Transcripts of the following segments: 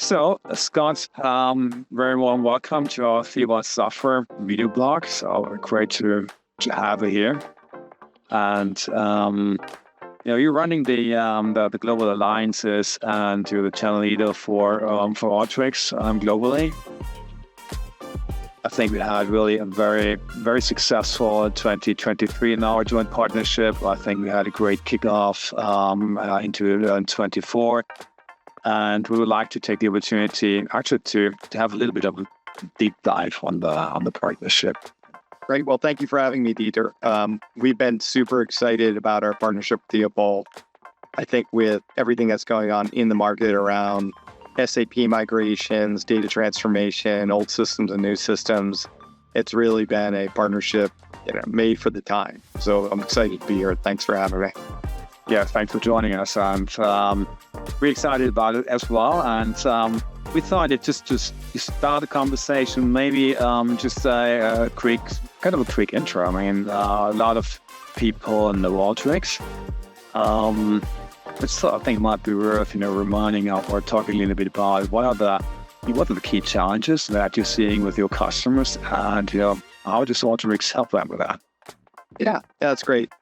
So, Scott, very warm welcome to our Theobald Software video blog. So great to have you here. And you're running the global alliances, and you're the channel leader for Alteryx globally. I think we had really a very, very successful 2023 in our joint partnership. I think we had a great kickoff into 2024. And we would like to take the opportunity actually to have a little bit of a deep dive on the partnership. Great. Well, thank you for having me, Dieter. We've been super excited about our partnership with Theobald. I think with everything that's going on in the market around SAP migrations, data transformation, old systems and new systems, it's really been a partnership made for the time. So I'm excited to be here. Thanks for having me. Yeah, thanks for joining us. And we're excited about it as well. And we thought it just to start the conversation, maybe just a quick intro. I mean, a lot of people know Alteryx. Which I think might be worth, reminding or talking a little bit about what are the key challenges that you're seeing with your customers, and how does Alteryx help them with that? Yeah, that's great.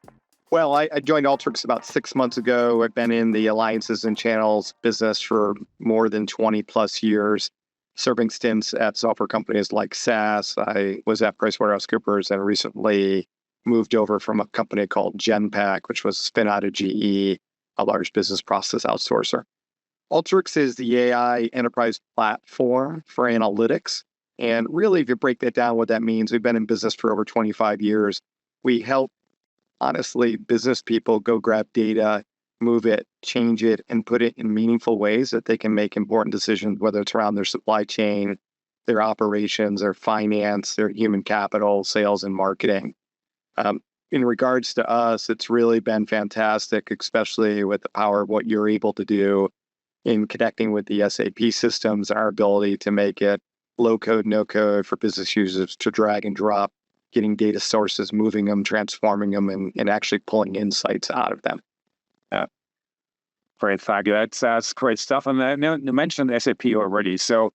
Well, I joined Alteryx about 6 months ago. I've been in the alliances and channels business for more than 20 plus years, serving stints at software companies like SaaS. I was at PricewaterhouseCoopers and recently moved over from a company called Genpact, which was a spin out of GE, a large business process outsourcer. Alteryx is the AI enterprise platform for analytics. And really, if you break that down, what that means, we've been in business for over 25 years. We help, honestly, business people go grab data, move it, change it, and put it in meaningful ways that they can make important decisions, whether it's around their supply chain, their operations, their finance, their human capital, sales, and marketing. In regards to us, it's really been fantastic, especially with the power of what you're able to do in connecting with the SAP systems, our ability to make it low code, no code for business users to drag and drop, getting data sources, moving them, transforming them, and actually pulling insights out of them. Great, thank you. That's great stuff. And you mentioned SAP already. So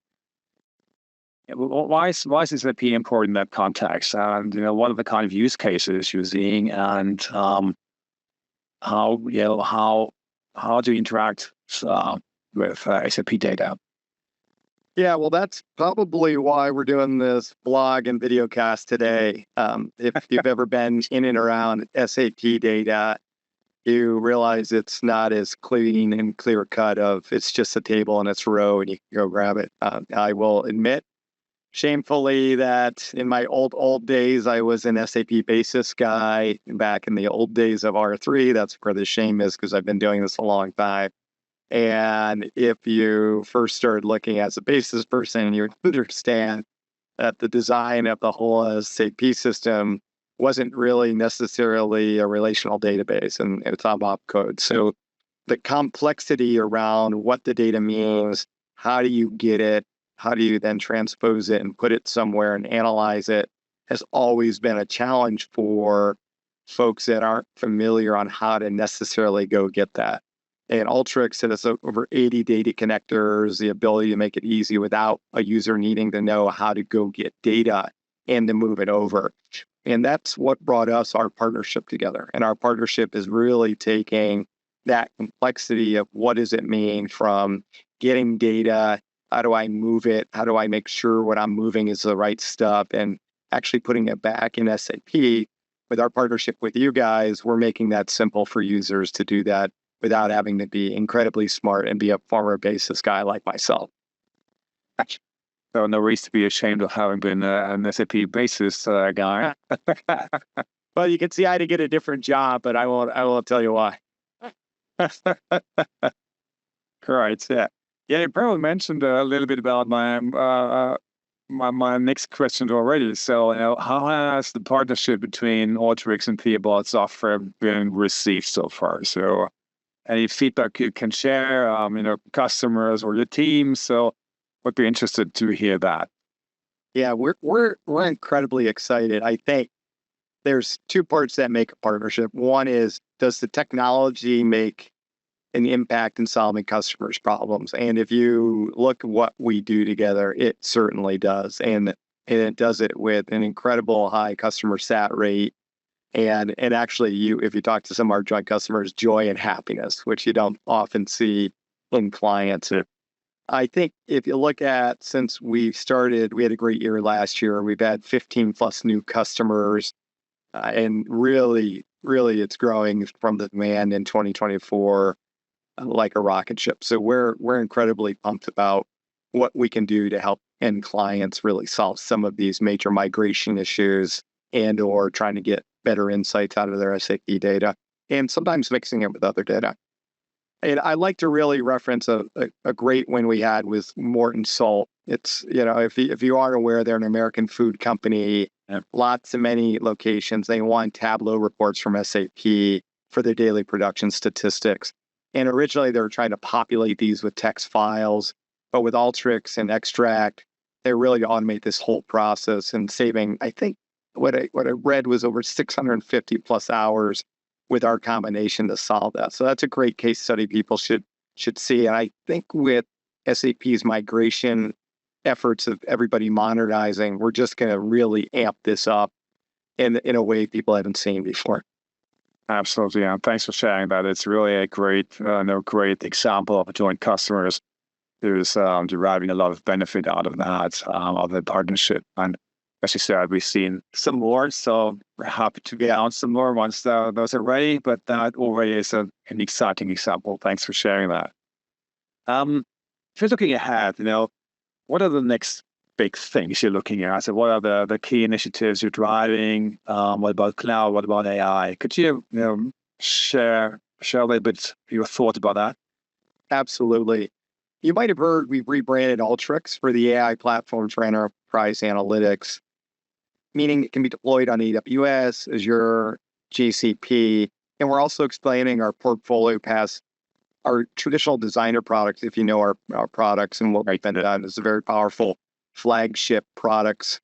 why is SAP important in that context? And what are the kind of use cases you're seeing, and how do you interact with SAP data? Yeah, well, that's probably why we're doing this blog and video cast today. If you've ever been in and around SAP data, you realize it's not as clean and clear cut of it's just a table and it's a row and you can go grab it. I will admit, shamefully, that in my old days, I was an SAP basis guy back in the old days of R3. That's where the shame is, because I've been doing this a long time. And if you first started looking as a basis person, you understand that the design of the whole SAP system wasn't really necessarily a relational database, and it's all opcode. So the complexity around what the data means, how do you get it, how do you then transpose it and put it somewhere and analyze it, has always been a challenge for folks that aren't familiar on how to necessarily go get that. And Alteryx has over 80 data connectors, the ability to make it easy without a user needing to know how to go get data and to move it over. And that's what brought us our partnership together. And our partnership is really taking that complexity of what does it mean from getting data, how do I move it, how do I make sure what I'm moving is the right stuff, and actually putting it back in SAP. With our partnership with you guys, we're making that simple for users to do that without having to be incredibly smart and be a former basis guy like myself. So no reason to be ashamed of having been an SAP basis guy. Well, you can see I had to get a different job, but I won't tell you why. Right. Yeah. Yeah. You probably mentioned a little bit about my next question already. So, how has the partnership between Alteryx and Theobald Software been received so far? So, any feedback you can share, customers or your team. So, would be interested to hear that. Yeah, we're incredibly excited. I think there's two parts that make a partnership. One is, does the technology make an impact in solving customers' problems. And if you look at what we do together, it certainly does. And it does it with an incredible high customer sat rate. And actually, if you talk to some of our joint customers, joy and happiness, which you don't often see in clients. I think if you look at since we started, we had a great year last year. We've had 15 plus new customers, and really, it's growing from the demand in 2024 like a rocket ship. So we're incredibly pumped about what we can do to help end clients really solve some of these major migration issues and or trying to get better insights out of their SAP data and sometimes mixing it with other data. And I like to really reference a great win we had with Morton Salt. It's, if you aren't aware, they're an American food company, lots of many locations. They want Tableau reports from SAP for their daily production statistics. And originally they were trying to populate these with text files, but with Alteryx and Extract, they really automate this whole process and saving, I think, what I read was over 650 plus hours with our combination to solve that. So that's a great case study people should see. And I think with SAP's migration efforts of everybody modernizing, we're just going to really amp this up in a way people haven't seen before. Absolutely, yeah. Thanks for sharing that. It's really a great example of joint customers who's deriving a lot of benefit out of that, of the partnership. And as you said, we've seen some more, so we're happy to get on some more once those are ready. But that already is an exciting example. Thanks for sharing that. If you're looking ahead, what are the next big things you're looking at? So what are the key initiatives you're driving? What about cloud? What about AI? Could you, share a little bit your thoughts about that? Absolutely. You might have heard we've rebranded Alteryx for the AI platform for enterprise analytics, meaning it can be deployed on AWS, Azure, GCP, and we're also explaining our portfolio past our traditional designer products, if you know our products and what we've been done. It's a very powerful flagship products.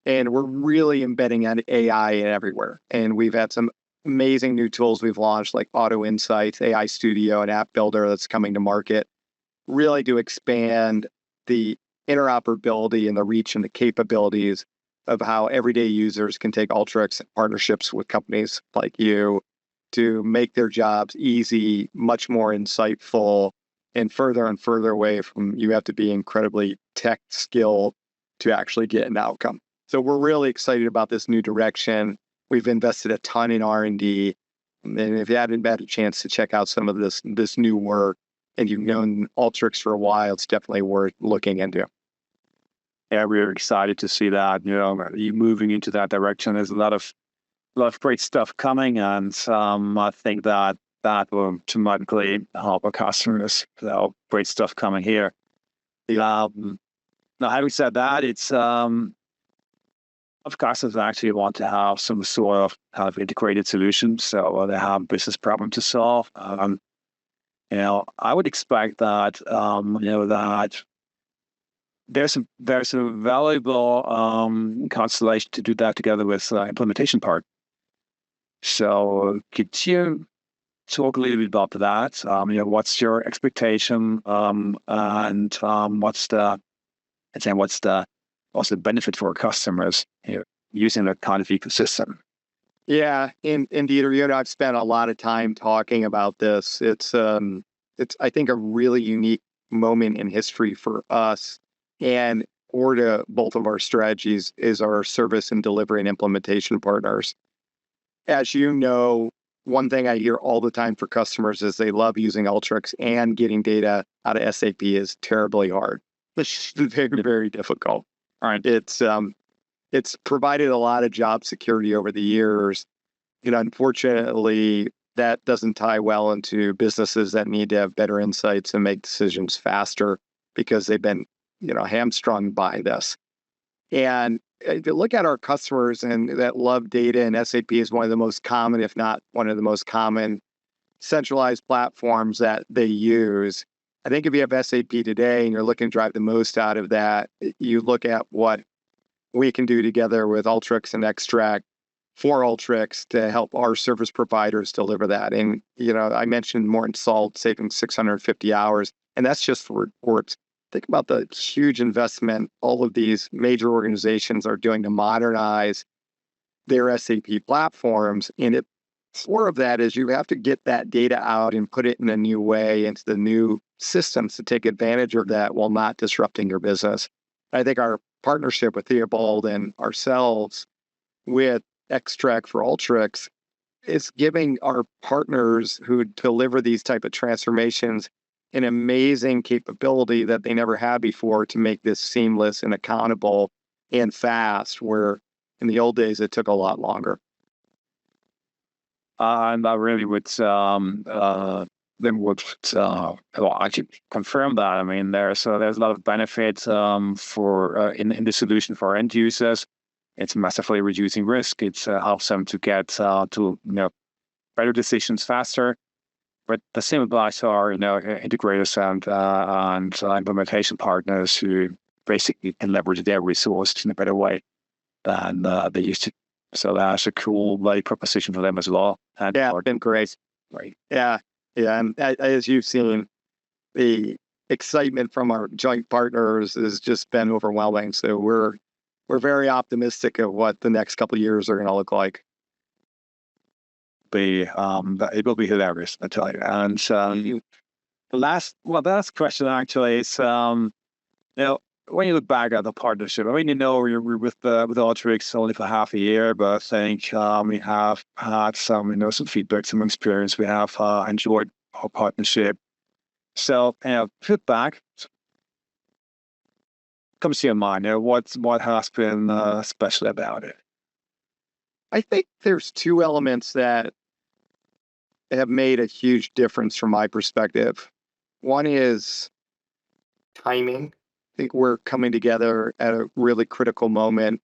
And we're really embedding AI in everywhere. And we've had some amazing new tools we've launched like Auto Insights, AI Studio, and App Builder that's coming to market, really to expand the interoperability and the reach and the capabilities of how everyday users can take Alteryx and partnerships with companies like you to make their jobs easy, much more insightful, and further away from you have to be incredibly tech skilled to actually get an outcome. So we're really excited about this new direction. We've invested a ton in R&D. And if you haven't had a chance to check out some of this new work and you've known Alteryx for a while, it's definitely worth looking into. Yeah, we're excited to see that, you moving into that direction. There's a lot of great stuff coming, and I think that will dramatically help our customers. So great stuff coming here. Now, having said that, it's of customers actually want to have some sort of kind of integrated solution, so they have a business problem to solve. I would expect that that there's a valuable constellation to do that together with implementation part. So could you talk a little bit about that? What's your expectation, and what's the benefit for customers using that kind of ecosystem? Yeah, and Dieter, I've spent a lot of time talking about this. It's I think a really unique moment in history for us, and core to both of our strategies is our service and delivery and implementation partners. As you know, one thing I hear all the time for customers is they love using Alteryx, and getting data out of SAP is terribly hard. It's very, very difficult. All right. It's provided a lot of job security over the years. Unfortunately, that doesn't tie well into businesses that need to have better insights and make decisions faster because they've been, hamstrung by this. And if you look at our customers and that love data, and SAP is one of the most common, if not one of the most common centralized platforms that they use. I think if you have SAP today and you're looking to drive the most out of that, you look at what we can do together with Alteryx and Extract for Alteryx to help our service providers deliver that. And, I mentioned Morton Salt saving 650 hours, and that's just for reports. Think about the huge investment all of these major organizations are doing to modernize their SAP platforms. And more of that is you have to get that data out and put it in a new way into the new systems to take advantage of that while not disrupting your business. I think our partnership with Theobald and ourselves with Extract for Alteryx is giving our partners who deliver these type of transformations an amazing capability that they never had before to make this seamless and accountable and fast, where in the old days it took a lot longer. And I really would actually confirm that. I mean, there's a lot of benefits for in the solution for end users. It's massively reducing risk. It helps them to get to better decisions faster. But the same applies to our integrators and implementation partners who basically can leverage their resources in a better way than they used to. So that's a cool value proposition for them as well. And it's been great. Right. Yeah. And as you've seen, the excitement from our joint partners has just been overwhelming. So we're very optimistic of what the next couple of years are going to look like. It will be hilarious, I tell you. And the last question actually is, when you look back at the partnership, I mean, we're with Alteryx only for half a year, but I think we have had some feedback, some experience. We have enjoyed our partnership. So, feedback comes to your mind. What has been special about it? I think there's two elements that have made a huge difference from my perspective. One is timing. I think we're coming together at a really critical moment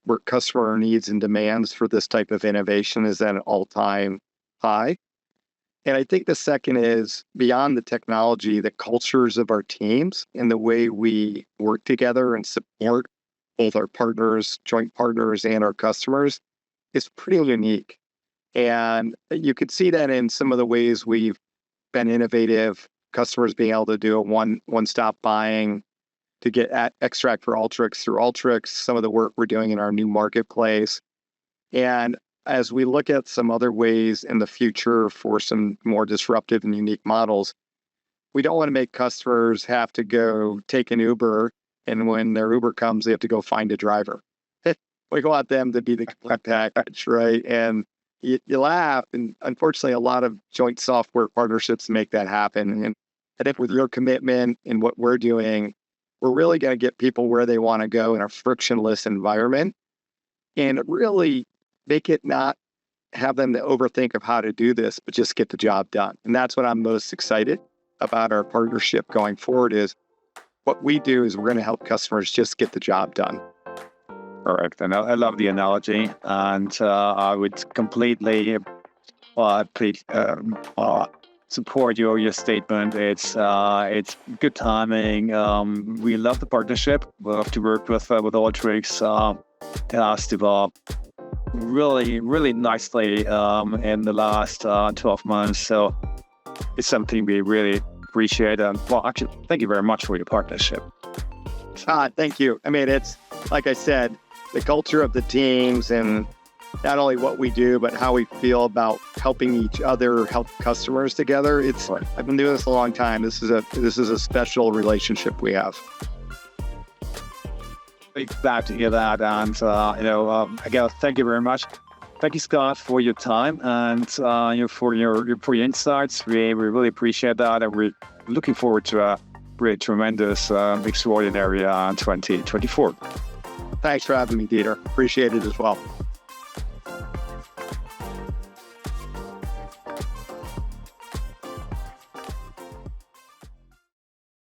where customer needs and demands for this type of innovation is at an all-time high. And I think the second is beyond the technology, the cultures of our teams and the way we work together and support both our partners, joint partners, and our customers is pretty unique. And you could see that in some of the ways we've been innovative, customers being able to do a one-stop buying to get at Extract for Alteryx through Alteryx, some of the work we're doing in our new marketplace. And as we look at some other ways in the future for some more disruptive and unique models, we don't want to make customers have to go take an Uber, and when their Uber comes, they have to go find a driver. We want them to be the complete package, right? And you laugh, and unfortunately, a lot of joint software partnerships make that happen. And I think with your commitment and what we're doing, we're really going to get people where they want to go in a frictionless environment and really make it not have them to overthink of how to do this, but just get the job done. And that's what I'm most excited about our partnership going forward is what we do is we're going to help customers just get the job done. Correct. And I love the analogy. And I would completely support your statement. It's good timing. We love the partnership. We love to work with Alteryx. It has developed really, really nicely in the last 12 months. So it's something we really appreciate. And actually, thank you very much for your partnership. Thank you. I mean, it's like I said, the culture of the teams and not only what we do, but how we feel about helping each other, help customers together. I've been doing this a long time. This is a special relationship we have. Glad to hear that. And, again, thank you very much. Thank you, Scott, for your time and for your insights. We really appreciate that. And we're looking forward to a really tremendous, extraordinary 2024. Thanks for having me, Dieter. Appreciate it as well.